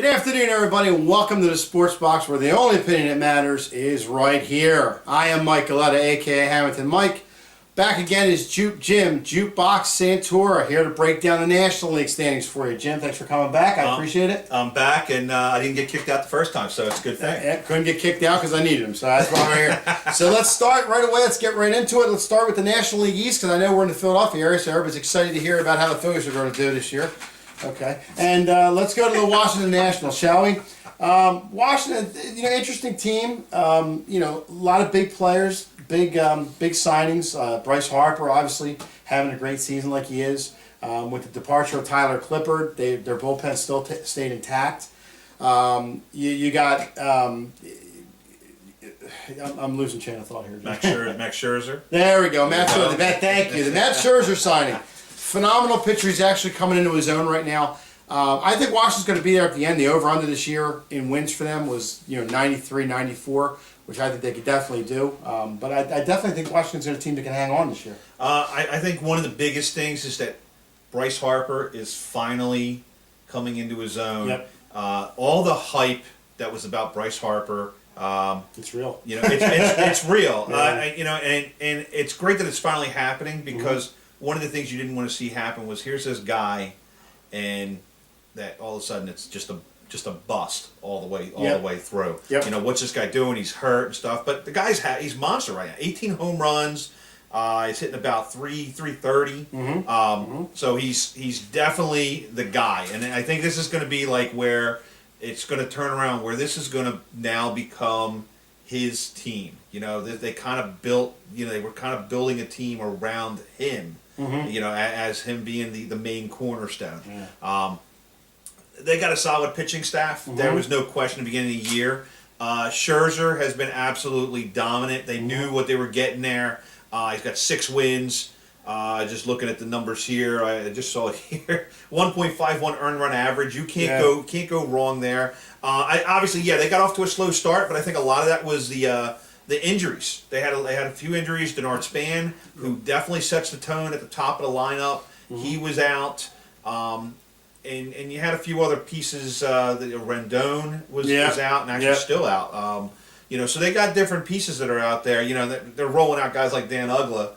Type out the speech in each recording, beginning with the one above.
afternoon, everybody, and welcome to the Sports Box, where the only opinion that matters is right here. I am Mike Galetta, a.k.a. Hammonton Mike. Back again is Jukebox Santora, here to break down the National League standings for you. Jim, thanks for coming back. I appreciate it. I'm back, and I didn't get kicked out the first time, so it's a good thing. Yeah, couldn't get kicked out because I needed him, so that's why I'm here. So let's start right away. Let's get right into it. Let's start with the National League East, because I know we're in the Philadelphia area, so everybody's excited to hear about how the Phillies are going to do this year. Okay, and let's go to the Washington Nationals, shall we? Washington, interesting team. A lot of big players, big signings. Bryce Harper, obviously, having a great season like he is. With the departure of Tyler Clippard, their bullpen still stayed intact. You got. I'm losing chain of thought here. Max Scherzer. There we go, Matt Scherzer. Thank you. The Matt Scherzer signing. Phenomenal pitcher. He's actually coming into his own right now. I think Washington's going to be there at the end. The over-under this year in wins for them was 93, 94, which I think they could definitely do. But I definitely think Washington's a team that can hang on this year. I think one of the biggest things is that Bryce Harper is finally coming into his own. Yep. All the hype that was about Bryce Harper. It's real. It's real. Yeah. And it's great that it's finally happening, because one of the things you didn't want to see happen was here's this guy, and that all of a sudden it's just a bust all the way through. Yep. What's this guy doing? He's hurt and stuff, but the guy's he's monster right now. 18 home runs. He's hitting about 330. So he's definitely the guy, and I think this is going to be like where it's going to turn around, where this is going to now become his team. They kind of built. They were kind of building a team around him. As him being the main cornerstone. Yeah. They got a solid pitching staff. There was no question at the beginning of the year. Scherzer has been absolutely dominant. They knew what they were getting there. He's got 6 wins. Just looking at the numbers here, I just saw it here. 1.51 earned run average. You can't go wrong there. Obviously, they got off to a slow start, but I think a lot of that was the injuries. They had a few injuries. Denard Span, who definitely sets the tone at the top of the lineup, he was out. And you had a few other pieces. Rendon was out and actually still out. So they got different pieces that are out there. They're rolling out guys like Dan Uggla,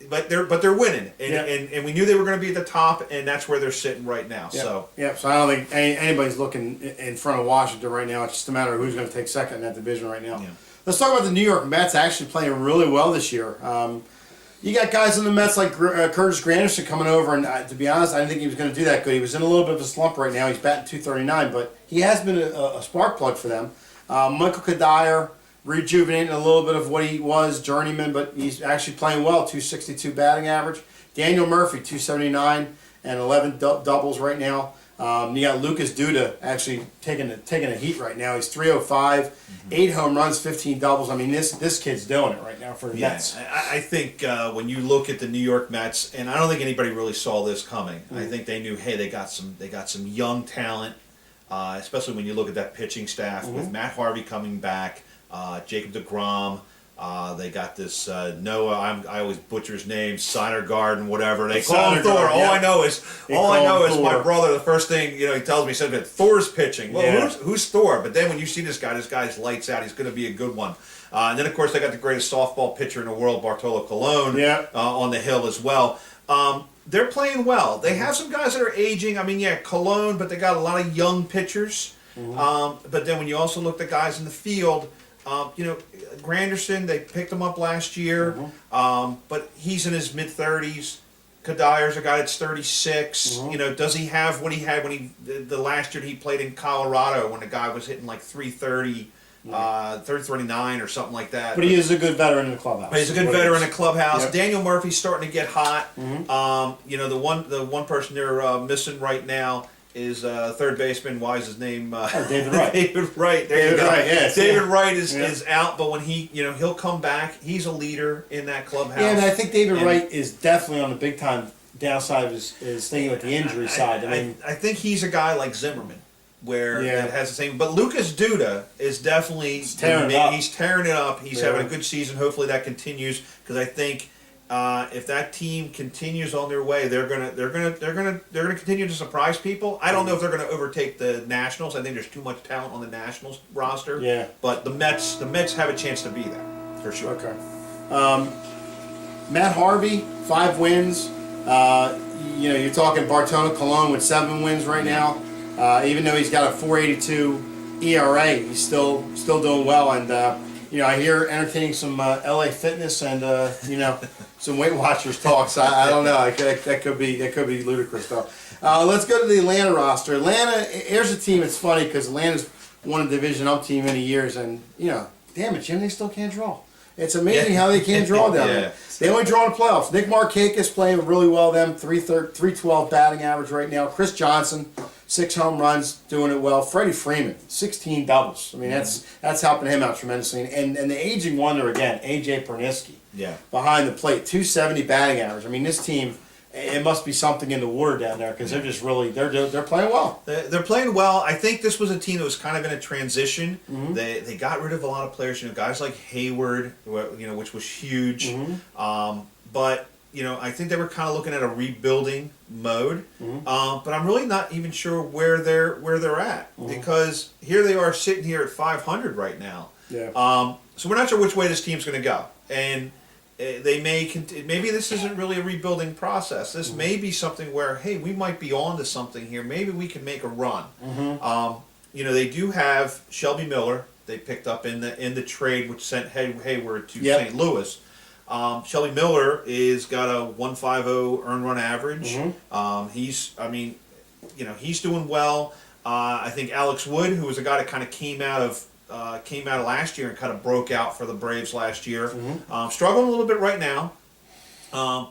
but they're winning, and we knew they were going to be at the top, and that's where they're sitting right now. So I don't think anybody's looking in front of Washington right now. It's just a matter of who's going to take second in that division right now. Yeah. Let's talk about the New York Mets actually playing really well this year. You got guys in the Mets like Curtis Granderson coming over, and to be honest, I didn't think he was going to do that good. He was in a little bit of a slump right now. He's batting .239, but he has been a spark plug for them. Michael Kadire rejuvenating a little bit of what he was, journeyman, but he's actually playing well. .262 batting average. Daniel Murphy, .279 and 11 doubles right now. You got Lucas Duda actually taking a heat right now. He's .305, 8 home runs, 15 doubles. I mean, this kid's doing it right now for the Mets. I think when you look at the New York Mets, and I don't think anybody really saw this coming. I think they knew, hey, they got some young talent, especially when you look at that pitching staff with Matt Harvey coming back, Jacob deGrom. They got this Noah. I always butcher his name. Garden, whatever they call him. Thor. All I know is my brother. The first thing he tells me, he said that Thor's pitching. Well, who's Thor? But then when you see this guy's lights out. He's going to be a good one. And then of course they got the greatest softball pitcher in the world, Bartolo Colon, on the hill as well. They're playing well. They have some guys that are aging. I mean, Colon, but they got a lot of young pitchers. But then when you also look at the guys in the field. Granderson, they picked him up last year, but he's in his mid-30s. Kadire's a guy that's 36. Does he have what he had when the last year he played in Colorado when the guy was hitting like 330, 339 or something like that? But he is a good veteran in the clubhouse. He's a good veteran in the clubhouse. Yep. Daniel Murphy's starting to get hot. The one person they're missing right now is third baseman. Why is his name? David Wright. David Wright. There you go. Wright, yes. David Wright is out, but when he'll come back. He's a leader in that clubhouse. Yeah, and I think David Wright is definitely on the big time downside of his thing with the injury side. I think he's a guy like Zimmerman, where that has the same. But Lucas Duda is definitely he's tearing it up. He's tearing it up. He's having a good season. Hopefully that continues, because I think if that team continues on their way, they're gonna continue to surprise people. I don't know if they're gonna overtake the Nationals. I think there's too much talent on the Nationals roster. Yeah. But the Mets have a chance to be there for sure. Okay. Matt Harvey, 5 wins. You're talking Bartolo Colon with 7 wins right now. Even though he's got a 4.82 ERA, he's still doing well. And I hear entertaining some LA Fitness and some Weight Watchers talks. I don't know. That could be ludicrous though. Let's go to the Atlanta roster. Atlanta, here's a team. It's funny because Atlanta's won a division up team many years, and damn it, Jim, they still can't draw. It's amazing how they can't draw down there. They only draw in the playoffs. Nick Markakis playing really well. Them 312 batting average right now. Chris Johnson, 6 home runs, doing it well. Freddie Freeman, 16 doubles. I mean, that's helping him out tremendously. And the aging wonder again, AJ Pernisky. Yeah. Behind the plate, 270 batting average. I mean, this team, it must be something in the water down there because they're just really they're playing well. They're playing well. I think this was a team that was kind of in a transition. Mm-hmm. They got rid of a lot of players. Guys like Hayward, which was huge. Mm-hmm. But I think they were kind of looking at a rebuilding mode. Mm-hmm. But I'm really not even sure where they're at because here they are sitting here at 500 right now. Yeah. So we're not sure which way this team's going to go, and they maybe this isn't really a rebuilding process. This may be something where, hey, we might be on to something here. Maybe we can make a run. They do have Shelby Miller. They picked up in the trade, which sent Hayward to St. Louis. Shelby Miller is got a 150 earned run average. He's doing well. I think Alex Wood, who was a guy that kind of came out of last year and kind of broke out for the Braves last year. Struggling a little bit right now.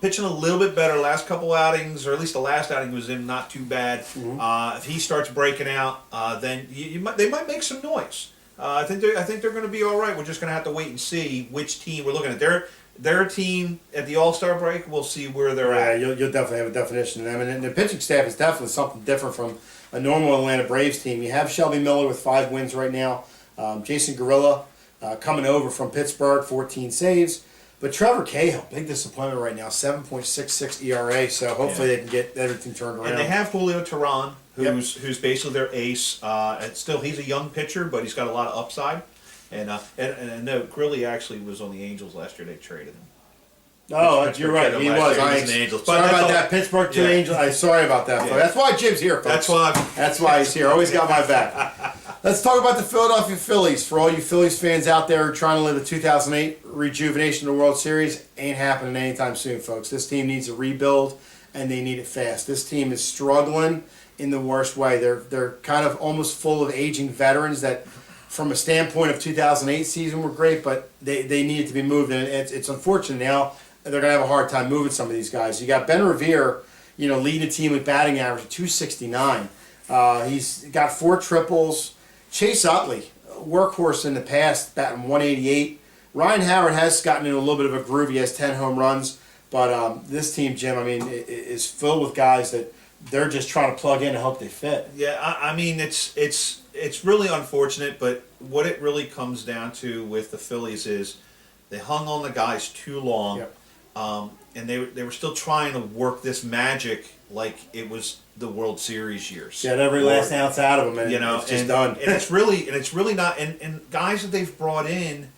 Pitching a little bit better last couple outings, or at least the last outing was in not too bad. If he starts breaking out, then they might make some noise. I think they're going to be all right. We're just going to have to wait and see which team we're looking at. Their team at the All-Star break, we'll see where they're at. Yeah, you'll definitely have a definition of them. And the pitching staff is definitely something different from a normal Atlanta Braves team. You have Shelby Miller with 5 wins right now. Jason Gorilla coming over from Pittsburgh, 14 saves. But Trevor Cahill, big disappointment right now, 7.66 ERA. So hopefully they can get everything turned around. And they have Julio Teheran, who's basically their ace. He's a young pitcher, but he's got a lot of upside. And no, Grilly actually was on the Angels last year. They traded him. Oh, you're right. He was. Sorry about that. Pittsburgh to Angels. Sorry about that. Yeah. That's why Jim's here, folks. That's why he's here. Always got my back. Let's talk about the Philadelphia Phillies. For all you Phillies fans out there trying to live the 2008 rejuvenation of the World Series, ain't happening anytime soon, folks. This team needs a rebuild, and they need it fast. This team is struggling in the worst way. They're kind of almost full of aging veterans that, from a standpoint of 2008 season, were great, but they needed to be moved, and it's unfortunate now. They're going to have a hard time moving some of these guys. You got Ben Revere, leading the team with batting average of 269. He's got 4 triples. Chase Utley, workhorse in the past, batting 188. Ryan Howard has gotten in a little bit of a groove. He has 10 home runs. But this team, Jim, is filled with guys that they're just trying to plug in and hope they fit. Yeah, it's really unfortunate, but what it really comes down to with the Phillies is they hung on the guys too long. Yep. And they were still trying to work this magic like it was the World Series years. Get every last ounce out of them, and it's just done. And it's really not. And guys that they've brought in,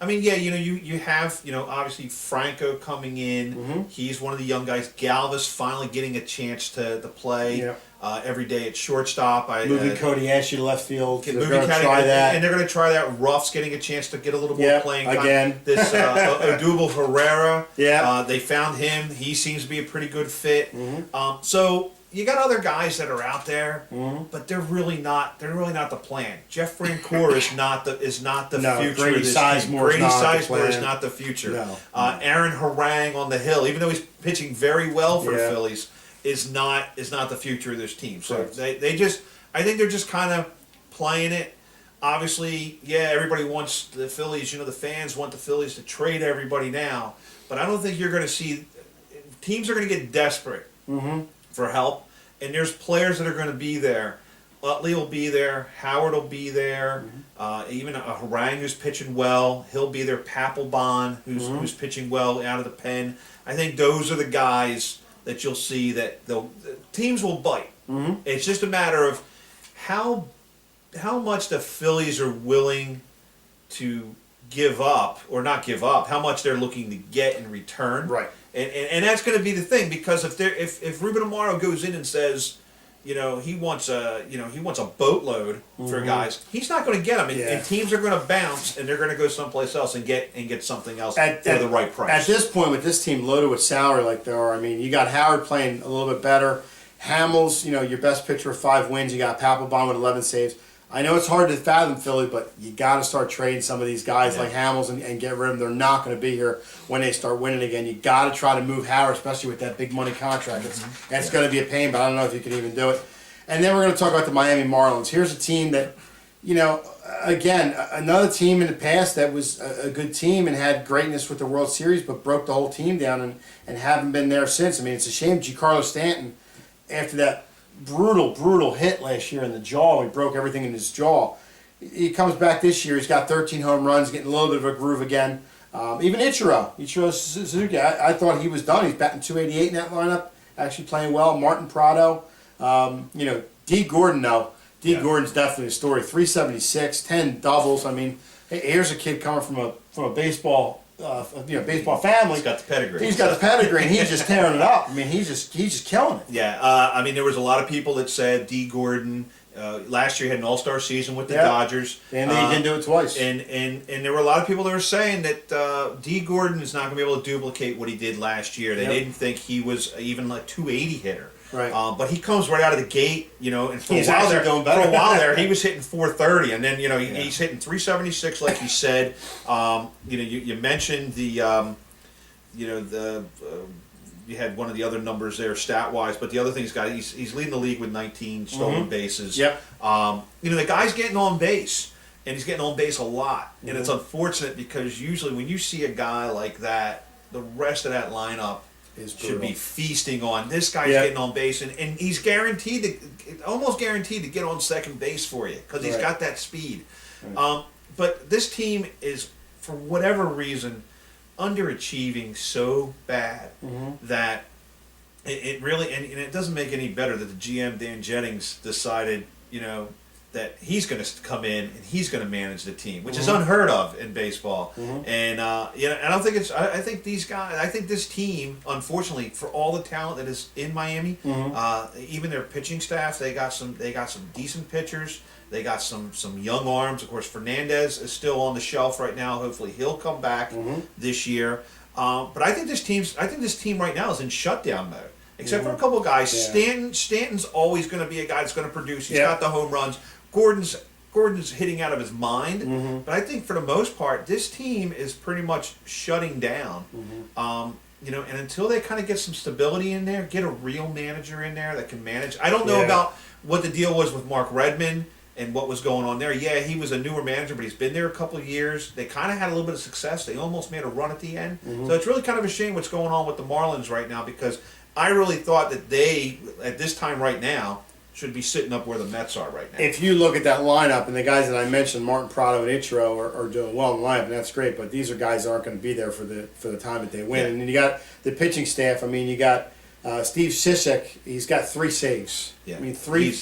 you have obviously Franco coming in. He's one of the young guys. Galvis finally getting a chance to play every day at shortstop. Moving Cody Ashley to left field. They're going to try that, and they're going to try that. Ruff's getting a chance to get a little more playing time. Again. This Odubel Herrera. Yeah. They found him. He seems to be a pretty good fit. So you got other guys that are out there, but they're really not the plan. Jeff Francoeur is not the future Grady of this team. Grady Sizemore is not the future. No. Aaron Harang on the hill, even though he's pitching very well for the Phillies, is not the future of this team. So I think they're just kind of playing it. Obviously, everybody wants the Phillies. The fans want the Phillies to trade everybody now, but I don't think you're going to see teams are going to get desperate for help, and there's players that are going to be there. Utley will be there. Howard will be there. Even a Harang who's pitching well, he'll be there. Papelbon, who's pitching well out of the pen. I think those are the guys that you'll see that the teams will bite. Mm-hmm. It's just a matter of how much the Phillies are willing to give up or not give up, how much they're looking to get in return. Right. And that's going to be the thing, because if Ruben Amaro goes in and says, he wants a boatload for guys, he's not going to get them, and teams are going to bounce, and they're going to go someplace else and get something else for the right price. At this point, with this team loaded with salary like they are, I mean, you got Howard playing a little bit better. Hamels, your best pitcher with 5 wins. You got Papelbon with 11 saves. I know it's hard to fathom Philly, but you got to start trading some of these guys like Hamels and get rid of them. They're not going to be here when they start winning again. You got to try to move Howard, especially with that big money contract. It's going to be a pain, but I don't know if you can even do it. And then we're going to talk about the Miami Marlins. Here's a team that, again, another team in the past that was a good team and had greatness with the World Series, but broke the whole team down and haven't been there since. I mean, it's a shame Giancarlo Stanton, after that brutal hit last year in the jaw, he broke everything in his jaw. He comes back this year, he's got 13 home runs, getting a little bit of a groove again. Even Ichiro Suzuki, I thought he was done. He's batting .288 in that lineup, actually playing well. Martin Prado, D. Gordon though. Gordon's definitely a story. 376, 10 doubles. I mean, here's a kid coming from a baseball baseball family. He's got the pedigree. He's got the pedigree, and he's just tearing it up. I mean, he's just killing it. Yeah, I mean, there was a lot of people that said D. Gordon last year had an all-star season with the Dodgers, and he didn't do it twice. And there were a lot of people that were saying that D. Gordon is not going to be able to duplicate what he did last year. They didn't think he was even like 280 hitter. Right. But he comes right out of the gate, and for he's a while doing better. For a while there, he was hitting 430, and then he's hitting 376, like you said. You mentioned the you had one of the other numbers there stat wise, but the other thing he's leading the league with 19 stolen bases. Yep. The guy's getting on base, and he's getting on base a lot, and it's unfortunate because usually when you see a guy like that, the rest of that lineup should be feasting on this guy's getting on base, and he's almost guaranteed to get on second base for you because he's got that speed. Right. But this team is, for whatever reason, underachieving so bad that it really, and it doesn't make any better that the GM Dan Jennings decided, that he's going to come in and he's going to manage the team, which is unheard of in baseball. And I don't think it's. I think these guys. I think this team, unfortunately, for all the talent that is in Miami, even their pitching staff, they got some decent pitchers. They got some young arms. Of course, Fernandez is still on the shelf right now. Hopefully, he'll come back this year. But I think this team right now is in shutdown mode. Except for a couple of guys. Stanton's always going to be a guy that's going to produce. He's got the home runs. Gordon's hitting out of his mind. But I think for the most part, this team is pretty much shutting down. And until they kind of get some stability in there, get a real manager in there that can manage. I don't know about what the deal was with Mark Redmond and what was going on there. Yeah, he was a newer manager, but he's been there a couple of years. They kind of had a little bit of success. They almost made a run at the end. So it's really kind of a shame what's going on with the Marlins right now, because I really thought that they, at this time right now, should be sitting up where the Mets are right now. If you look at that lineup, and the guys that I mentioned, Martin Prado and Ichiro, are doing well in the lineup, and that's great, but these are guys that aren't going to be there for the time that they win. And then you got the pitching staff. I mean, you got Steve Cishek. He's got 3 saves. I mean, three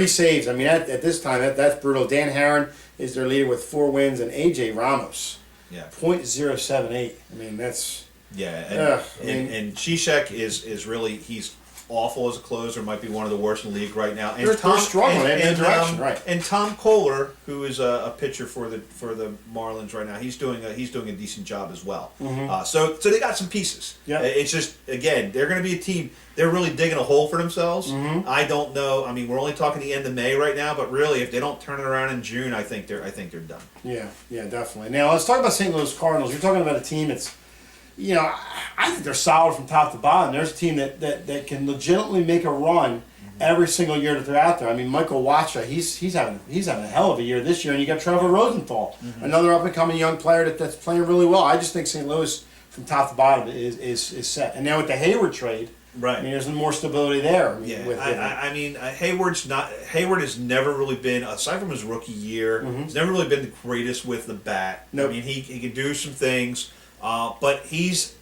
saves. I mean, at this time, that's brutal. Dan Herron is their leader with 4 wins, and A.J. Ramos, .078. I mean, that's... Yeah, and Cishek is really, he's awful as a closer, might be one of the worst in the league right now. And they're struggling in direction, right? And Tom Kohler, who is a pitcher for the Marlins right now, he's doing a decent job as well. So they got some pieces. Yeah, it's just, again, they're going to be a team. They're really digging a hole for themselves. I don't know. I mean, we're only talking the end of May right now, but really, if they don't turn it around in June, I think they're done. Yeah, definitely. Now let's talk about St. Louis Cardinals. You're talking about a team that's, I think they're solid from top to bottom. There's a team that can legitimately make a run every single year that they're out there. I mean, Michael Wacha, he's having a hell of a year this year, and you got Trevor Rosenthal, another up and coming young player that's playing really well. I just think St. Louis from top to bottom is set. And now with the Hayward trade, I mean, there's more stability there. Hayward has never really been, aside from his rookie year, he's never really been the greatest with the bat. I mean, he can do some things. But he's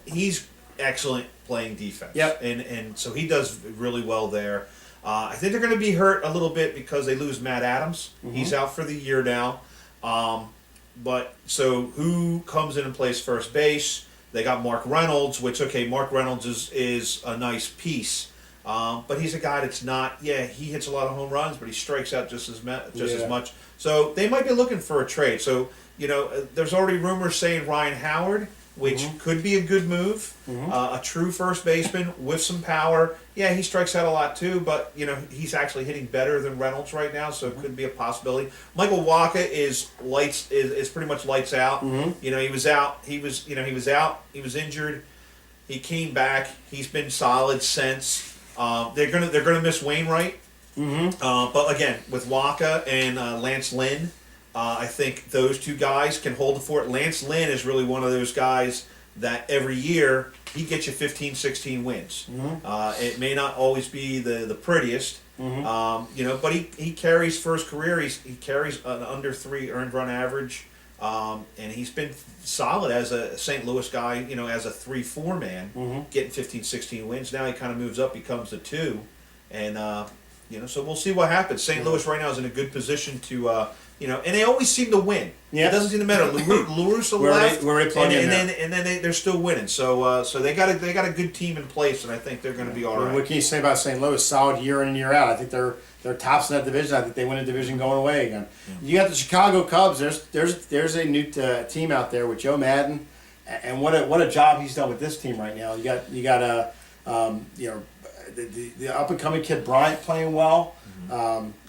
excellent playing defense. Yep. And so he does really well there. I think they're going to be hurt a little bit because they lose Matt Adams. He's out for the year now. But so who comes in and plays first base? They got Mark Reynolds, which, okay, Mark Reynolds is a nice piece. But he's a guy that's not, he hits a lot of home runs, but he strikes out just as much. So they might be looking for a trade. So, there's already rumors saying Ryan Howard, which could be a good move. A true first baseman with some power. Yeah, he strikes out a lot too, but he's actually hitting better than Reynolds right now, so it could be a possibility. Michael Wacha is pretty much lights out. He was out. He was out. He was injured. He came back. He's been solid since. They're gonna miss Wainwright. But again, with Wacha and Lance Lynn, I think those two guys can hold the fort. Lance Lynn is really one of those guys that every year he gets you 15, 16 wins. It may not always be the prettiest, but he carries for his career. He carries an under 3 earned run average, and he's been solid as a St. Louis guy. As a 3-4 man, getting 15, 16 wins. Now he kind of moves up, becomes a 2, and so we'll see what happens. St. Louis right now is in a good position to. And they always seem to win. It doesn't seem to matter. LaRussa left, and then they're still winning. So they got a good team in place, and I think they're going to be all right. What can you say about St. Louis? Solid year in and year out. I think they're tops in that division. I think they win a division going away again. You got the Chicago Cubs. There's a new team out there with Joe Madden, and what a job he's done with this team right now. You got the up and coming kid Bryant playing well.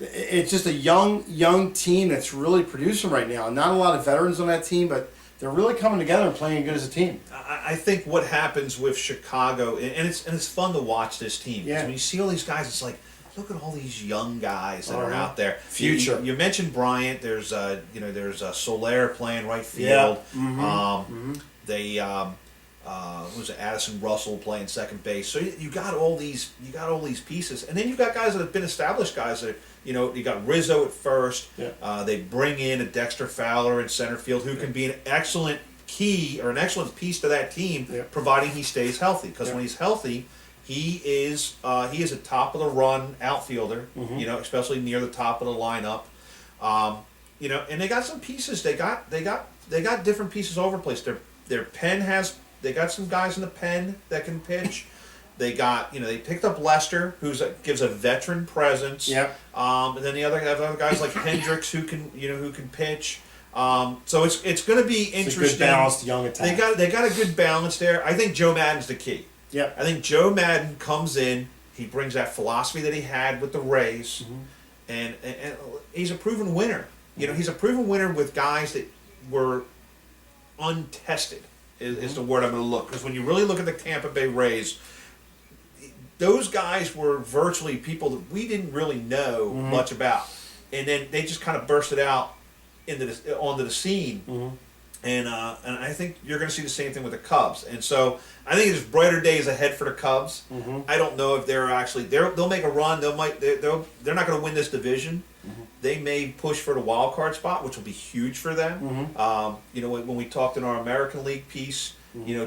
It's just a young team that's really producing right now. Not a lot of veterans on that team, but they're really coming together and playing good as a team. I think what happens with Chicago, and it's fun to watch this team. Yeah. When you see all these guys, it's like, look at all these young guys that are out there. Future. You mentioned Bryant. There's Soler playing right field. Yeah. They was it Addison Russell playing second base. So you got all these pieces, and then you've got guys that have been established guys that you got Rizzo at first. Yeah. They bring in a Dexter Fowler in center field who can be an excellent key or an excellent piece to that team, providing he stays healthy. Because when he's healthy, he is a top of the run outfielder. Especially near the top of the lineup. And they got some pieces. They got different pieces all over the place. Their pen has. They got some guys in the pen that can pitch. They got, they picked up Lester, gives a veteran presence. Yep. And then the other guys like Hendricks who can pitch. So it's going to be interesting. It's a good balanced young attack. They got a good balance there. I think Joe Madden's the key. Yep. I think Joe Madden comes in. He brings that philosophy that he had with the Rays, and he's a proven winner. He's a proven winner with guys that were untested. Is the word I'm going to look. Because when you really look at the Tampa Bay Rays, those guys were virtually people that we didn't really know much about. And then they just kind of bursted out onto the scene. And I think you're going to see the same thing with the Cubs. And so I think there's brighter days ahead for the Cubs. I don't know if they'll make a run. They're not going to win this division. They may push for the wild card spot, which will be huge for them. When we talked in our American League piece,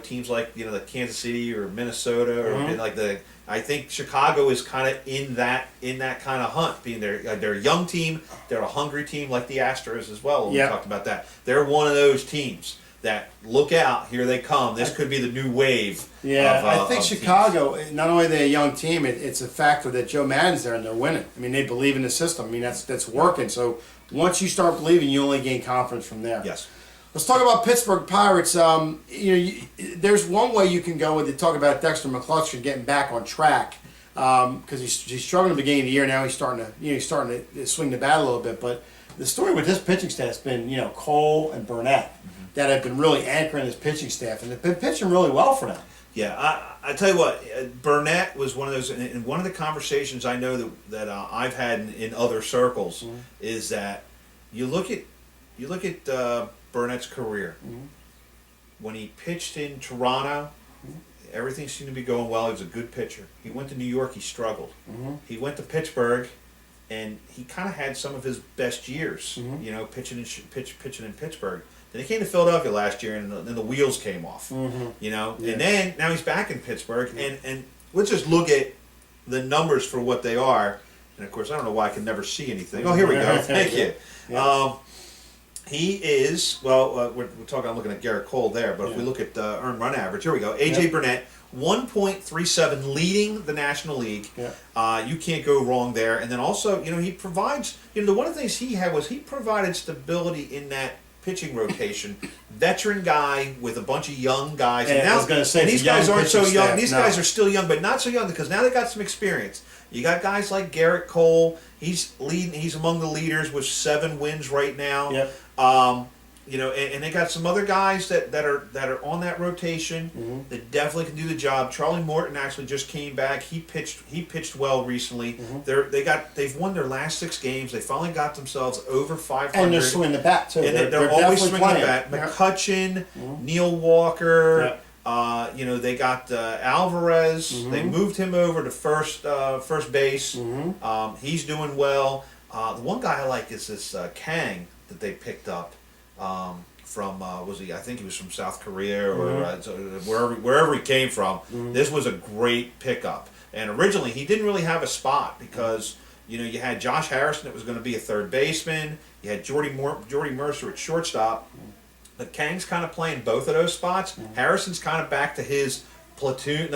teams like the Kansas City or Minnesota or I think Chicago is kind of in that kind of hunt, being they're a young team, they're a hungry team like the Astros as well. We talked about that. They're one of those teams that look out, here they come. This could be the new wave. I think Chicago, not only are they a young team, it's a factor that Joe Madden's there and they're winning. I mean, they believe in the system. I mean, that's working. So once you start believing, you only gain confidence from there. Yes. Let's talk about Pittsburgh Pirates. There's one way you can go with it. Talk about Dexter McCluster getting back on track because he's struggling at the beginning of the year. Now he's starting to swing the bat a little bit. But the story with this pitching staff has been Cole and Burnett that have been really anchoring his pitching staff, and they've been pitching really well for them. Yeah, I tell you what, Burnett was one of those, and one of the conversations I know that I've had in other circles is that you look at Burnett's career. When he pitched in Toronto, everything seemed to be going well. He was a good pitcher. He went to New York, he struggled. He went to Pittsburgh, and he kind of had some of his best years, pitching in Pittsburgh. Then he came to Philadelphia last year, and then the wheels came off. You know, and then now he's back in Pittsburgh, and let's just look at the numbers for what they are. And of course, I don't know why I can never see anything. Oh, here we go. Thank you. He is, we're talking, I'm looking at Garrett Cole there, but if we look at earned run average, here we go. A.J. Burnett, 1.37, leading the National League. You can't go wrong there. And then also, he provides, one of the things he had was he provided stability in that pitching rotation. Veteran guy with a bunch of young guys. And now, I was going to say, these guys aren't so young. These guys are still young, but not so young because now they got some experience. You got guys like Garrett Cole. He's leading. He's among the leaders with 7 wins right now. And they got some other guys that are on that rotation that definitely can do the job. Charlie Morton actually just came back. He pitched well recently. They've won their last 6 games. They finally got themselves over 500. And they're swinging the bat too. And they're always swinging the bat. McCutcheon, Neil Walker. They got Alvarez. They moved him over to first base. He's doing well. The one guy I like is this Kang that they picked up from I think he was from South Korea or wherever he came from. This was a great pickup. And originally he didn't really have a spot because you had Josh Harrison that was going to be a third baseman. You had Jordy Mercer at shortstop. But Kang's kind of playing both of those spots. Harrison's kind of back to his platoon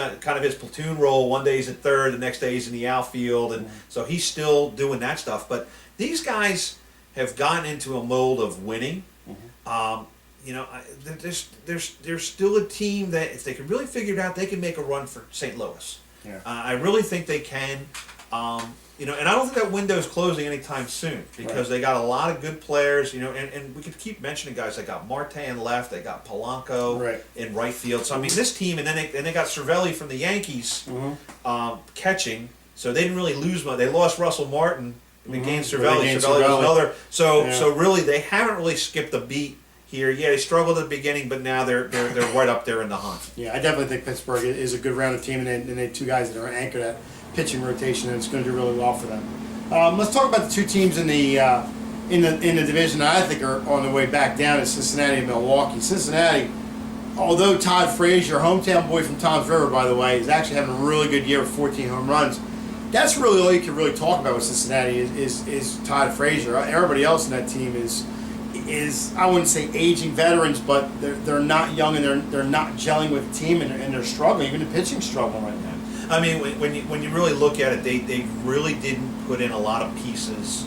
role. One day he's at third, the next day he's in the outfield, and so he's still doing that stuff. But these guys have gotten into a mold of winning. There's still a team that if they can really figure it out, they can make a run for St. Louis. I really think they can. And I don't think that window is closing anytime soon because they got a lot of good players, and we could keep mentioning guys. They got Marte in left, they got Polanco in right field. So, I mean, this team, and then they got Cervelli from the Yankees catching, so they didn't really lose much. They lost Russell Martin, and they gained Cervelli. Cervelli was another. So really, they haven't really skipped a beat here. Yeah, they struggled at the beginning, but now they're right up there in the hunt. Yeah, I definitely think Pittsburgh is a good rounded team, and they 2 guys that are anchored at pitching rotation, and it's going to do really well for them. Let's talk about the 2 teams in the division that I think are on the way back down is Cincinnati and Milwaukee. Cincinnati, although Todd Frazier, hometown boy from Toms River, by the way, is actually having a really good year with 14 home runs. That's really all you can really talk about with Cincinnati is Todd Frazier. Everybody else in that team is I wouldn't say aging veterans, but they're not young and they're not gelling with the team and they're struggling. Even the pitching struggling right now. I mean, when you really look at it, they really didn't put in a lot of pieces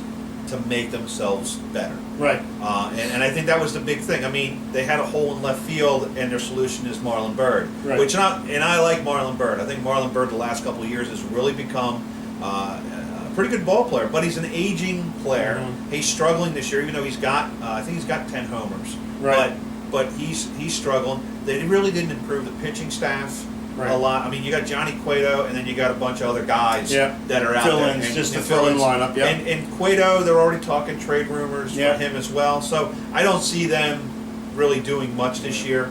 to make themselves better. Right. And I think that was the big thing. I mean, they had a hole in left field, and their solution is Marlon Byrd. Right. I like Marlon Byrd. I think Marlon Byrd the last couple of years has really become a pretty good ball player, but he's an aging player. He's struggling this year, even though I think he's got 10 homers. Right. But he's struggling. They really didn't improve the pitching staff. A lot. I mean, you got Johnny Cueto, and then you got a bunch of other guys that are out there. Just the fill-in lineup. And Cueto, they're already talking trade rumors for him as well. So I don't see them really doing much this year.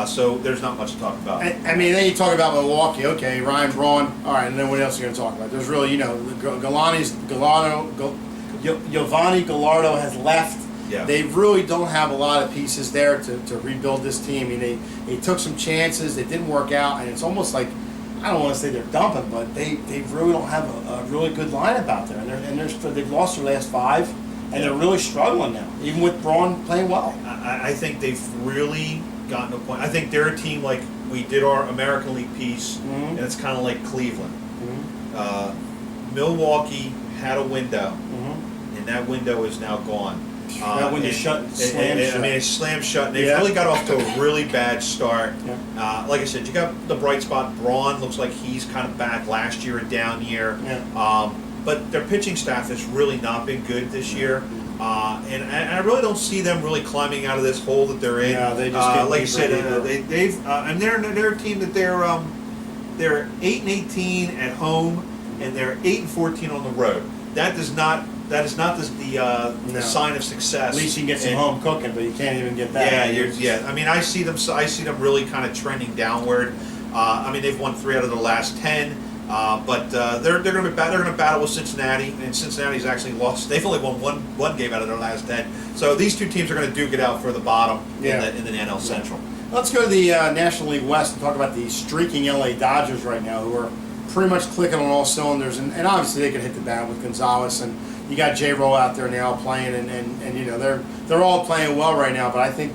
So there's not much to talk about. I mean, then you talk about Milwaukee. Okay, Ryan Braun. All right, and then what else are you going to talk about? There's really, Giovanni Gallardo has left. They really don't have a lot of pieces there to rebuild this team. I mean, they took some chances. They didn't work out, and it's almost like, I don't want to say they're dumping, but they really don't have a really good lineup out there. And they've lost their last 5, and they're really struggling now, even with Braun playing well. I think they've really gotten to a point. I think they're a team like we did our American League piece, and it's kind of like Cleveland. Milwaukee had a window, and that window is now gone. That window slammed shut. I mean, it's slammed shut. And they really got off to a really bad start. Like I said, you got the bright spot. Braun looks like he's kind of back. Last year, a down year. But their pitching staff has really not been good this year. And I really don't see them really climbing out of this hole that they're in. Yeah, they just like I said, and they're a team that they're 8-18 at home, and they're 8-14 on the road. That is not the sign of success. At least you can get some home cooking, but you can't even get that. I mean, I see them really kind of trending downward. I mean, they've won 3 out of the last 10. But they're going to battle with Cincinnati, and Cincinnati's actually lost. They've only won one game out of their last 10. So these two teams are going to duke it out for the bottom in the NL Central. Let's go to the National League West and talk about the streaking LA Dodgers right now, who are pretty much clicking on all cylinders, and obviously they can hit the bat with Gonzalez, and you got J-Roll out there now playing, and you know they're all playing well right now. But I think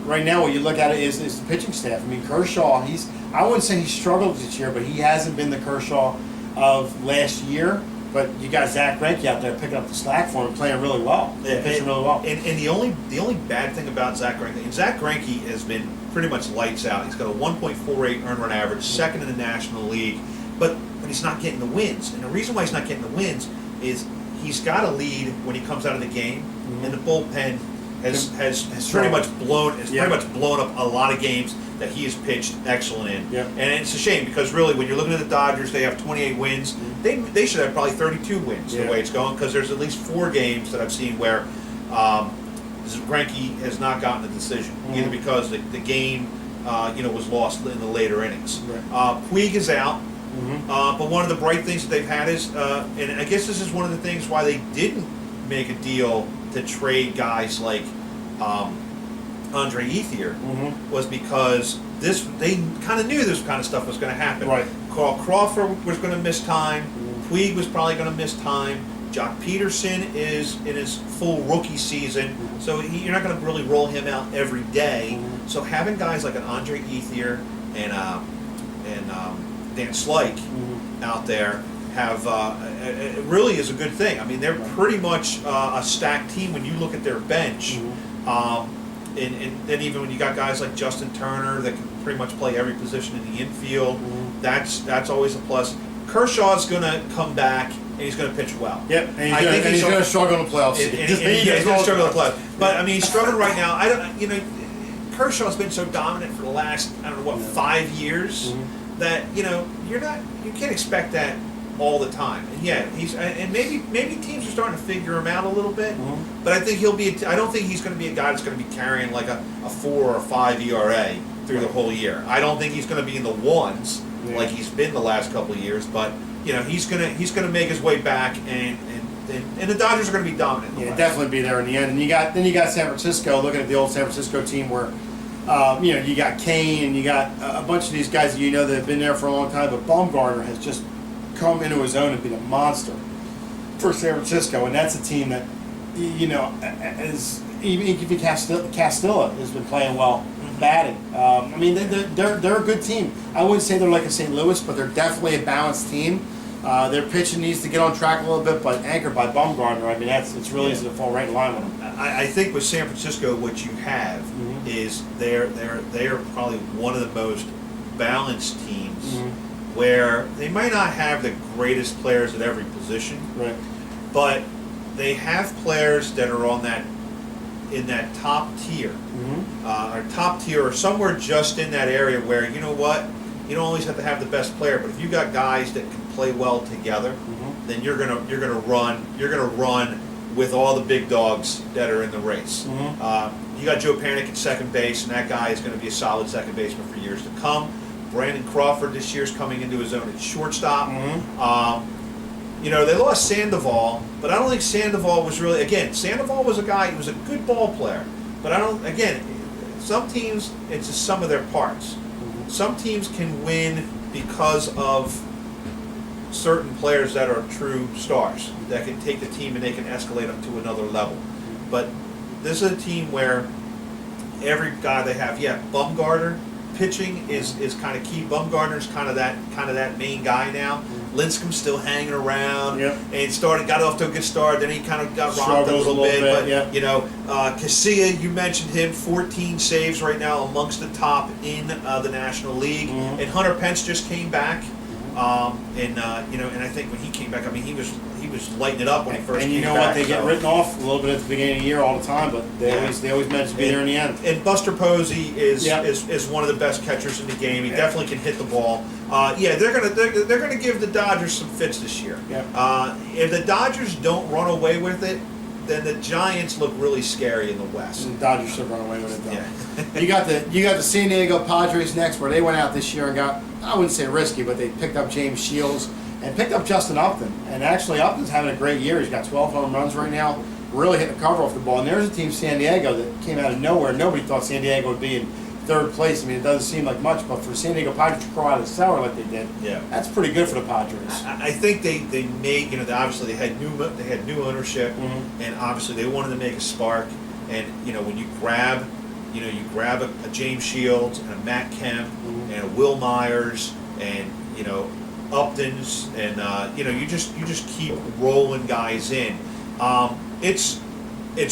right now what you look at it is the pitching staff. I mean, Kershaw, I wouldn't say he struggled this year, but he hasn't been the Kershaw of last year. But you got Zach Greinke out there picking up the slack for him, playing really well, pitching really well. And the only bad thing about Zach Greinke, and Zach Greinke has been pretty much lights out. He's got a 1.48 earned run average, second in the National League, but he's not getting the wins. And the reason why he's not getting the wins is he's got a lead when he comes out of the game, and the bullpen has pretty much blown up a lot of games that he has pitched excellent in. Yep. And it's a shame because really when you're looking at the Dodgers, they have 28 wins. They should have probably 32 wins the way it's going, because there's at least 4 games that I've seen where Greinke has not gotten a decision, either because the game was lost in the later innings. Right. Puig is out. But one of the bright things that they've had is, and I guess this is one of the things why they didn't make a deal to trade guys like Andre Ethier, was because they kind of knew this kind of stuff was going to happen. Right. Carl Crawford was going to miss time. Puig was probably going to miss time. Jock Peterson is in his full rookie season, so you're not going to really roll him out every day. So having guys like an Andre Ethier and Dan Slike out there it really is a good thing. I mean, they're pretty much a stacked team when you look at their bench. And then even when you got guys like Justin Turner that can pretty much play every position in the infield, that's always a plus. Kershaw's going to come back and he's going to pitch well. Yep, and he's going to struggle in the playoffs. He's going to struggle in the playoffs. But I mean, he's struggling right now. Kershaw's been so dominant for the last 5 years that you can't expect that all the time. And maybe teams are starting to figure him out a little bit. But I think I don't think he's going to be a guy that's going to be carrying like a 4 or 5 ERA through the whole year. I don't think he's going to be in the ones like he's been the last couple of years. But he's going to make his way back, and the Dodgers are going to be dominant. Definitely be there in the end. And you got San Francisco. Looking at the old San Francisco team where. You got Kane, and you got a bunch of these guys that that have been there for a long time, but Bumgarner has just come into his own and been a monster for San Francisco, and that's a team that, is even Castilla has been playing well, batting. I mean, they're a good team. I wouldn't say they're like a St. Louis, but they're definitely a balanced team. Their pitching needs to get on track a little bit, but anchored by Bumgarner, I mean, it's really easy to fall right in line with them. I think with San Francisco, what you have is they are probably one of the most balanced teams, where they might not have the greatest players at every position, right? But they have players that are in that top tier, or somewhere just in that area where you don't always have to have the best player, but if you got guys that can play well together, then you're gonna run with all the big dogs that are in the race. You got Joe Panik at second base, and that guy is going to be a solid second baseman for years to come. Brandon Crawford this year is coming into his own at shortstop. They lost Sandoval, but I don't think Sandoval was really, Sandoval was a guy, he was a good ball player, but some teams, it's just some of their parts. Some teams can win because of certain players that are true stars that can take the team and they can escalate them to another level. But this is a team where every guy they have, Bumgarner pitching is kind of key. Bumgarner's kind of that main guy now. Lincecum's still hanging around and got off to a good start. Then he kind of got robbed a little bit. But Casilla, you mentioned him, 14 saves right now, amongst the top in the National League. And Hunter Pence just came back. And I think when he came back, I mean, he was lighting it up when he first came back. And what, they get written off a little bit at the beginning of the year all the time, but they always manage to be there in the end. And Buster Posey is one of the best catchers in the game. He definitely can hit the ball. They're gonna give the Dodgers some fits this year. If the Dodgers don't run away with it, then the Giants look really scary in the West. And the Dodgers should run away with it, though. Yeah. You got the San Diego Padres next, where they went out this year and got, I wouldn't say risky, but they picked up James Shields and picked up Justin Upton. And actually, Upton's having a great year. He's got 12 home runs right now, really hitting the cover off the ball. And there's a team, San Diego, that came out of nowhere. Nobody thought San Diego would be in third place. I mean, it doesn't seem like much, but for San Diego Padres to crawl out of the cellar like they did, Yeah. that's pretty good for the Padres. I think they made, you know, obviously they had new ownership, and obviously they wanted to make a spark. And you know, when you grab a James Shields and a Matt Kemp and a Will Myers and you know Uptons and you know you just keep rolling guys in. It's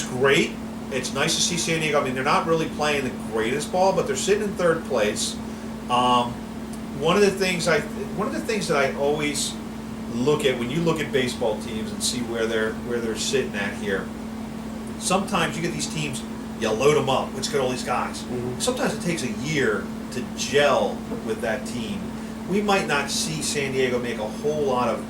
great. It's nice to see San Diego. I mean, they're not really playing the greatest ball, but they're sitting in third place. One of the things that I always look at when you look at baseball teams and see where they're sitting at here. Sometimes you get these teams, you load them up. Let's get all these guys. Sometimes it takes a year to gel with that team. We might not see San Diego make a whole lot of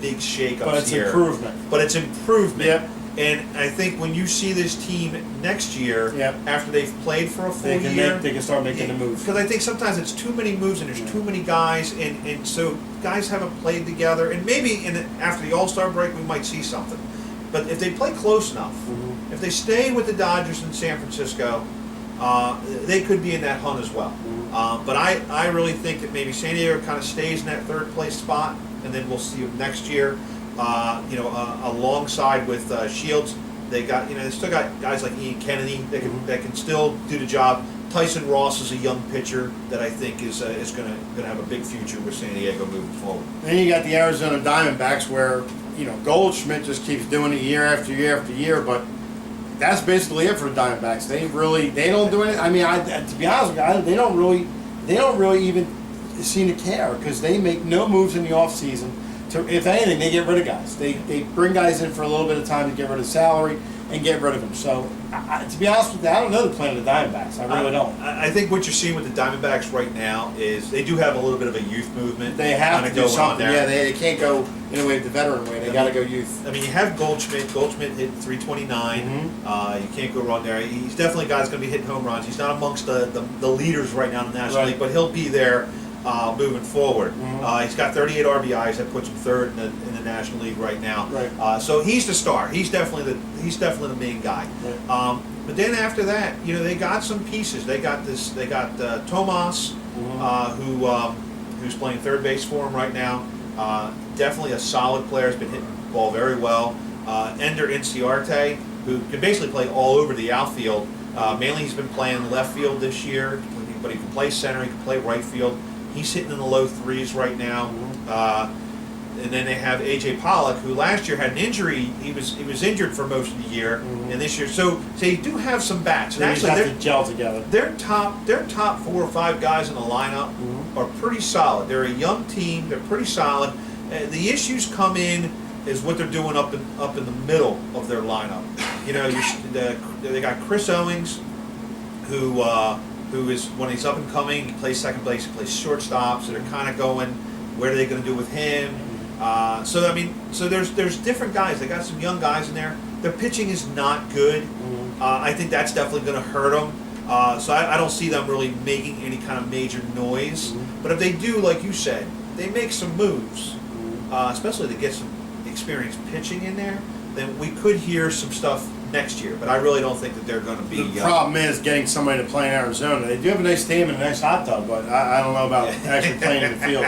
big shakeups But it's here. improvement. But it's improvement. Yep. And I think when you see this team next year, after they've played for a full year, they can start making the moves. Because I think sometimes it's too many moves and there's too many guys, and so guys haven't played together. And maybe after the All-Star break, we might see something. But if they play close enough, if they stay with the Dodgers in San Francisco, they could be in that hunt as well. But I really think that maybe San Diego kind of stays in that third place spot, and then we'll see them next year. Alongside with Shields, they still got guys like Ian Kennedy that can still do the job. Tyson Ross is a young pitcher that I think is going to have a big future with San Diego moving forward. Then you got the Arizona Diamondbacks, where Goldschmidt just keeps doing it year after year after year, but that's basically it for the Diamondbacks. They don't do anything. I mean, to be honest with you, they don't really even seem to care, because they make no moves in the off season. If anything, they get rid of guys. They bring guys in for a little bit of time to get rid of salary and get rid of them. So, to be honest with you, I don't know the plan of the Diamondbacks. I really don't. I think what you're seeing with the Diamondbacks right now is they do have a little bit of a youth movement. They have to do something. There. Yeah, they can't go in a way the veteran way. They got to go youth. I mean, you have Goldschmidt. Goldschmidt hit 329. You can't go wrong there. He's definitely a guy that's going to be hitting home runs. He's not amongst the leaders right now in the National League, but he'll be there moving forward. He's got 38 RBIs. That puts him third in the National League right now. So he's the star. He's definitely the main guy. But then after that, they got some pieces. They got Tomas, who's playing third base for him right now. Definitely a solid player. Has been hitting the ball very well. Ender Inciarte, who can basically play all over the outfield. Mainly he's been playing left field this year, but he can play center. He can play right field. He's hitting in the low threes right now. And then they have A.J. Pollock, who last year had an injury. He was injured for most of the year, and this year, so they do have some bats. And actually, they're gel together. Their top 4 or 5 guys in the lineup are pretty solid. They're a young team. They're pretty solid. The issues come in is what they're doing up in the middle of their lineup. They got Chris Owings, who is, when he's up and coming, he plays second base, he plays shortstop. So they're kind of going, what are they going to do with him? So there's different guys. They got some young guys in there. Their pitching is not good. I think that's definitely going to hurt them. So I don't see them really making any kind of major noise. But if they do, like you said, they make some moves, especially to get some experienced pitching in there, then we could hear some stuff next year. But I really don't think that they're going to be. The problem is getting somebody to play in Arizona. They do have a nice team and a nice hot tub, but I don't know about actually playing in the field.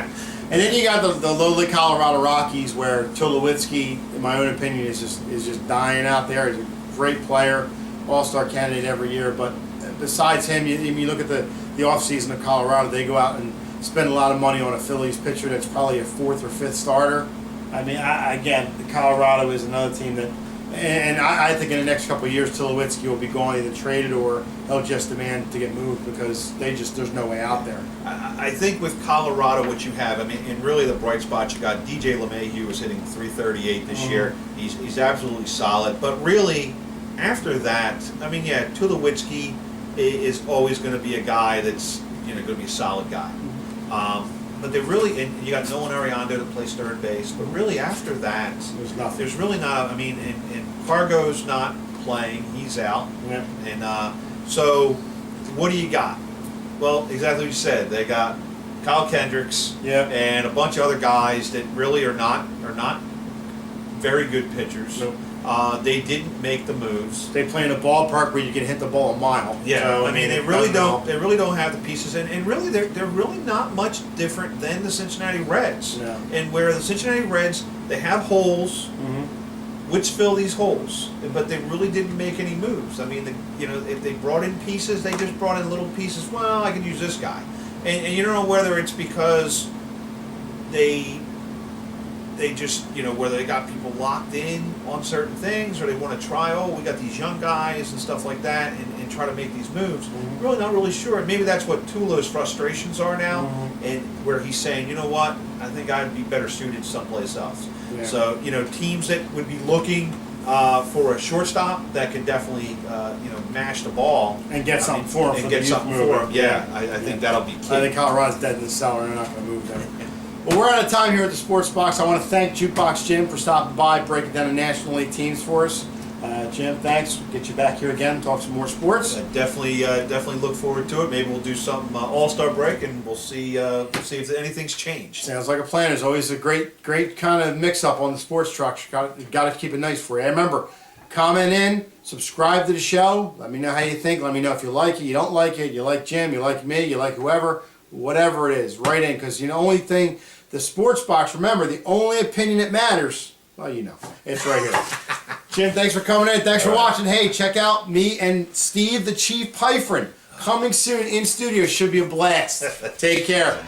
And then you got the lowly Colorado Rockies, where Tulowitzki, in my own opinion, is just dying out there. He's a great player, all-star candidate every year. But besides him, you look at the offseason of Colorado, they go out and spend a lot of money on a Phillies pitcher that's probably a 4th or 5th starter. I mean, again, Colorado is another team that, and I think in the next couple of years, Tulowitzki will be going either traded or he'll just demand to get moved, because there's no way out there. I think with Colorado, what you have, I mean, and really the bright spots, you got DJ LeMahieu is hitting 338 this year. He's absolutely solid. But really, after that, I mean, yeah, Tulowitzki is always going to be a guy that's going to be a solid guy. but they really, and you got Nolan Ariando that plays third base, but really after that, There's nothing. there's really not. I mean, and Cargo's not playing; he's out. Yeah. And so, what do you got? Well, exactly what you said. They got Kyle Kendricks, Yeah. and a bunch of other guys that really are not very good pitchers. Nope. They didn't make the moves. They play in a ballpark where you can hit the ball a mile. Yeah, So, I mean they really don't. They really don't have the pieces, and really they're really not much different than the Cincinnati Reds. No. And where the Cincinnati Reds, they have holes, which fill these holes, but they really didn't make any moves. I mean, if they brought in pieces, they just brought in little pieces. Well, I can use this guy, and you don't know whether it's because they just, whether they got people locked in on certain things, or they want to try, we got these young guys and stuff like that, and try to make these moves. Really not really sure. And maybe that's what Tulo's frustrations are now, and where he's saying, you know what, I think I'd be better suited someplace else. Yeah. So, teams that would be looking for a shortstop that can definitely, mash the ball. And get something for him. And get something for him, yeah. I think that'll be key. I think Colorado's dead in the cellar. They're not going to move there. Well, we're out of time here at the Sports Box. I want to thank Jukebox Jim for stopping by, breaking down the National League teams for us. Jim, thanks. We'll get you back here again, talk some more sports. Definitely look forward to it. Maybe we'll do some All-Star break, and we'll see if anything's changed. Sounds like a plan. There's always a great kind of mix-up on the sports truck. You got to keep it nice for you. And remember, comment in, subscribe to the show. Let me know how you think. Let me know if you like it, you don't like it, you like Jim, you like me, you like whoever, whatever it is. Write in, because the only thing, the Sports Box, remember, the only opinion that matters, well, it's right here. Jim, thanks for coming in. Thanks for watching. Hey, check out me and Steve the Chief Pyfrin. Coming soon in studio. Should be a blast. Take care.